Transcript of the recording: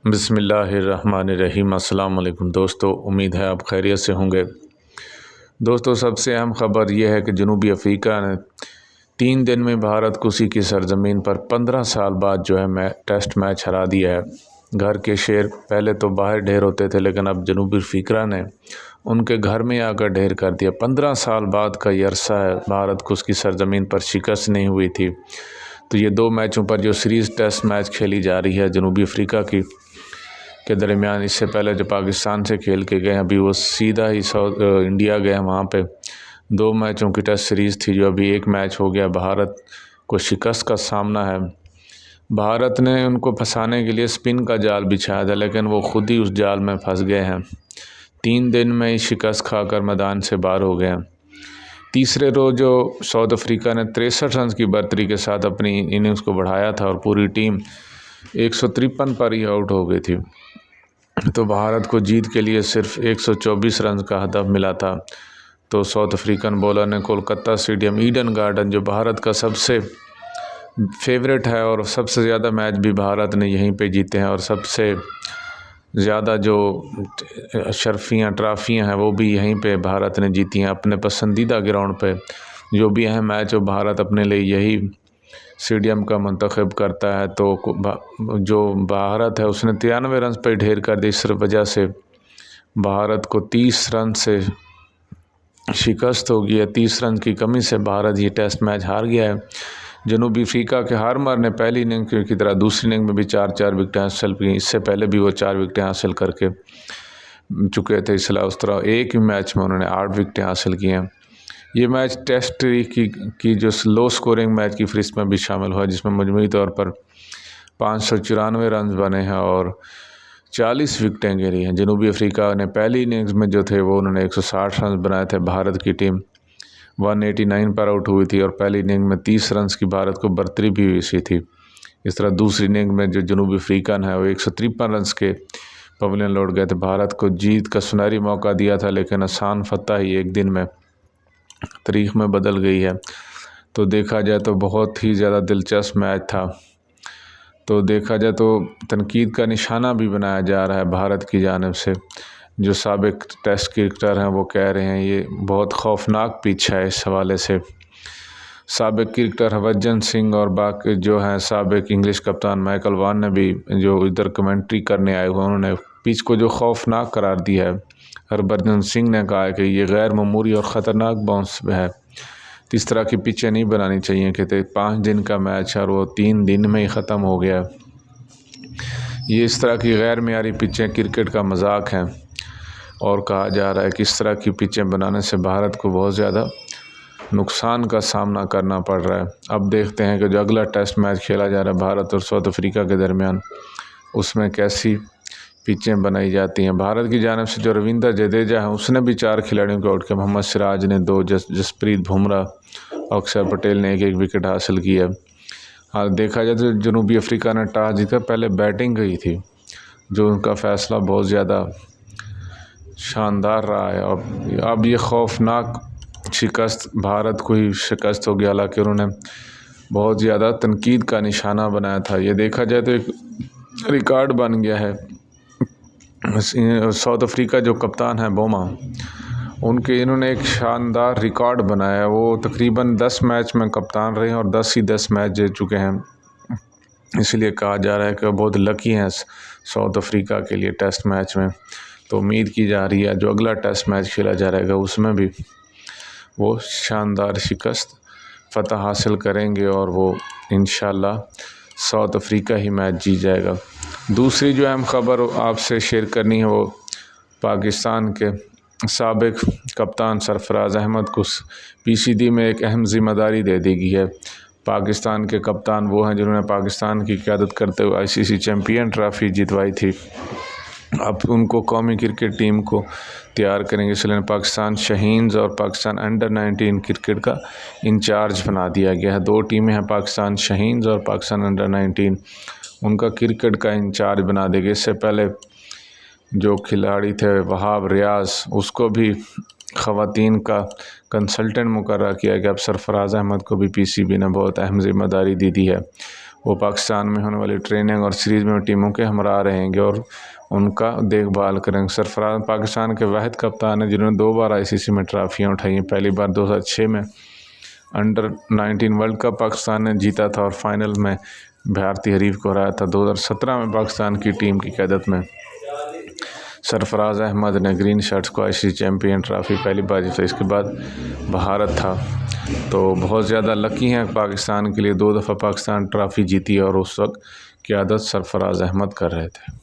बिस्मिल्लाहिर्रहमानिर्रहीम। अस्सलाम वालेकुम दोस्तों, उम्मीद है आप खैरियत से होंगे। दोस्तों, सबसे अहम ख़बर यह है कि जनूबी अफ्रीका ने 3 दिन में भारत को उसी की सरज़मीन पर 15 साल बाद जो है टेस्ट मैच हरा दिया है। घर के शेर पहले तो बाहर ढेर होते थे, लेकिन अब जनूबी अफ्रीका ने उनके घर में आकर ढेर कर दिया। 15 साल बाद का ये अरसा है, भारत को उसकी सरज़मीन पर शिकस्त नहीं हुई थी। तो ये 2 मैचों पर जो सीरीज़ टेस्ट मैच खेली जा रही है जनूबी अफ्रीका की के दरमियान, इससे पहले जो पाकिस्तान से खेल के गए, अभी वो सीधा ही इंडिया गए। वहाँ पे 2 मैचों की टेस्ट सीरीज़ थी, जो अभी 1 मैच हो गया। भारत को शिकस्त का सामना है। भारत ने उनको फंसाने के लिए स्पिन का जाल बिछाया था, लेकिन वो खुद ही उस जाल में फंस गए हैं। 3 दिन में ही शिकस्त खाकर मैदान से बाहर हो गए हैं। तीसरे रोज़ जो साउथ अफ्रीका ने 63 रन की बढ़तरी के साथ अपनी इनिंग्स को बढ़ाया था और पूरी टीम 153 पर ही आउट हो गई थी, तो भारत को जीत के लिए सिर्फ 124 रन का हदफ मिला था। तो साउथ अफ्रीकन बॉलर ने कोलकाता स्टेडियम, ईडन गार्डन, जो भारत का सबसे फेवरेट है और सबसे ज़्यादा मैच भी भारत ने यहीं पे जीते हैं, और सबसे ज़्यादा जो शर्फियाँ ट्राफियाँ हैं वो भी यहीं पे भारत ने जीती हैं। अपने पसंदीदा ग्राउंड पे जो भी अहम मैच हो, भारत अपने लिए यही स्टेडियम का मंतखब करता है। तो जो भारत है उसने 93 रन पर ढेर कर दी। इस वजह से भारत को 30 रन से शिकस्त हो गई है। 30 रन की कमी से भारत ये टेस्ट मैच हार गया है। जनूबी अफ्रीका के हार्मर ने पहली इनिंग की तरह दूसरी इनिंग में भी 4-4 विकेटें हासिल की। इससे पहले भी वो 4 विकेटें हासिल करके चुके थे। इसलिए उस तरह एक ही मैच में उन्होंने 8 विकेटें हासिल की हैं। ये मैच टेस्ट की जो लो स्कोरिंग मैच की फहरिस्त में भी शामिल हुआ, जिसमें मजमूई तौर पर 594 रन बने हैं और 40 विकेटें गिरी हैं। जनूबी अफ्रीका ने पहली इनिंग्स में जो थे वो उन्होंने 160 रन बनाए थे। भारत की टीम 189 पर आउट हुई थी और पहली इनिंग में 30 रन की भारत को बढ़तरी भी हुई थी। इस तरह दूसरी इनिंग में जो जनूबी अफ्रीकन है वो 153 रन के पवेलियन लौट गए थे। भारत को जीत का सुनहरी मौका दिया था, लेकिन आसान फतह ही एक दिन में तारीख में बदल गई है। तो देखा जाए तो बहुत ही ज़्यादा दिलचस्प मैच था। तो देखा जाए तो तनकीद का निशाना भी बनाया जा रहा है भारत की जानिब से। जो साबिक टेस्ट क्रिकेटर हैं वो कह रहे हैं ये बहुत खौफनाक पिच है। इस हवाले से साबिक क्रिकेटर हरभजन सिंह और बाकी जो हैं साबिक इंग्लिश कप्तान माइकल वान ने भी, जो इधर कमेंट्री करने आए हुए, उन्होंने पिच को जो खौफनाक करार दिया है। हरभजन सिंह ने कहा है कि ये गैर मामूली और ख़तरनाक बाउंस है। तो इस तरह की पिचें नहीं बनानी चाहिए कि 5 दिन का मैच है और वो 3 दिन में ही ख़त्म हो गया। ये इस तरह की गैर मेयारी पिचें क्रिकेट का मजाक हैं, और कहा जा रहा है कि इस तरह की पिचें बनाने से भारत को बहुत ज़्यादा नुकसान का सामना करना पड़ रहा है। अब देखते हैं कि जो अगला टेस्ट मैच खेला जा रहा है भारत और साउथ अफ्रीका के दरमियान, उसमें कैसी पिचें बनाई जाती हैं। भारत की जानिब से जो रविंद्र जडेजा है उसने भी 4 खिलाड़ियों को आउट किया। मोहम्मद सिराज ने 2, जसप्रीत बुमराह, अक्षर पटेल ने 1-1 विकेट हासिल किया। हाँ, देखा जाए तो जनूबी अफ्रीका ने टॉस जीतकर पहले बैटिंग की थी, जो उनका फ़ैसला बहुत ज़्यादा शानदार रहा है। और अब ये खौफनाक शिकस्त भारत को ही शिकस्त हो गया, हालांकि उन्होंने बहुत ज़्यादा तनकीद का निशाना बनाया था। ये देखा जाए तो एक रिकॉर्ड बन गया है। साउथ अफ्रीका जो कप्तान है बोमा, इन्होंने एक शानदार रिकॉर्ड बनाया है। वो तकरीबन 10 मैच में कप्तान रहे हैं और 10 ही 10 मैच जीत चुके हैं। इसलिए कहा जा रहा है कि बहुत लकी हैं साउथ अफ्रीका के लिए टेस्ट मैच में। तो उम्मीद की जा रही है जो अगला टेस्ट मैच खेला जा रहेगा उसमें भी वो शानदार शिकस्त फतह हासिल करेंगे और वो इंशाल्लाह साउथ अफ्रीका ही मैच जीत जाएगा। दूसरी जो अहम ख़बर आपसे शेयर करनी है वो पाकिस्तान के साबिक कप्तान सरफराज अहमद को पीसीबी में एक अहम ज़िम्मेदारी दे दी गई है। पाकिस्तान के कप्तान वो हैं जिन्होंने पाकिस्तान की क़यादत करते हुए आईसीसी चैम्पियन ट्रॉफ़ी जितवाई थी। अब उनको कौमी क्रिकेट टीम को तैयार करेंगे, इसलिए पाकिस्तान शहीन्स और पाकिस्तान अंडर-19 क्रिकेट का इंचार्ज बना दिया गया है। 2 टीमें हैं, पाकिस्तान शहीन्स और पाकिस्तान अंडर-19, उनका क्रिकेट का इंचार्ज बना देंगे। इससे पहले जो खिलाड़ी थे वहाब रियाज, उसको भी ख़वातीन का कंसल्टेंट मुकर्रर किया गया। अब सरफराज अहमद को भी पीसीबी ने बहुत अहम ज़िम्मेदारी दी है। वो पाकिस्तान में होने वाली ट्रेनिंग और सीरीज़ में टीमों के हमरा रहेंगे और उनका देखभाल करेंगे। सरफराज पाकिस्तान के वाहिद कप्तान हैं जिन्होंने 2 बार ICC में ट्रॉफियाँ उठाई हैं। पहली बार 2006 में अंडर-19 वर्ल्ड कप पाकिस्तान ने जीता था और फाइनल में भारतीय हरीफ को हराया था। 2017 में पाकिस्तान की टीम की क़यादत में सरफराज अहमद ने ग्रीन शर्ट्स को ICC चैम्पियन ट्रॉफी पहली बार जीता। इसके बाद भारत था, तो बहुत ज़्यादा लकी हैं पाकिस्तान के लिए। 2 दफ़ा पाकिस्तान ट्रॉफी जीती और उस वक्त क़यादत सरफराज अहमद कर रहे थे।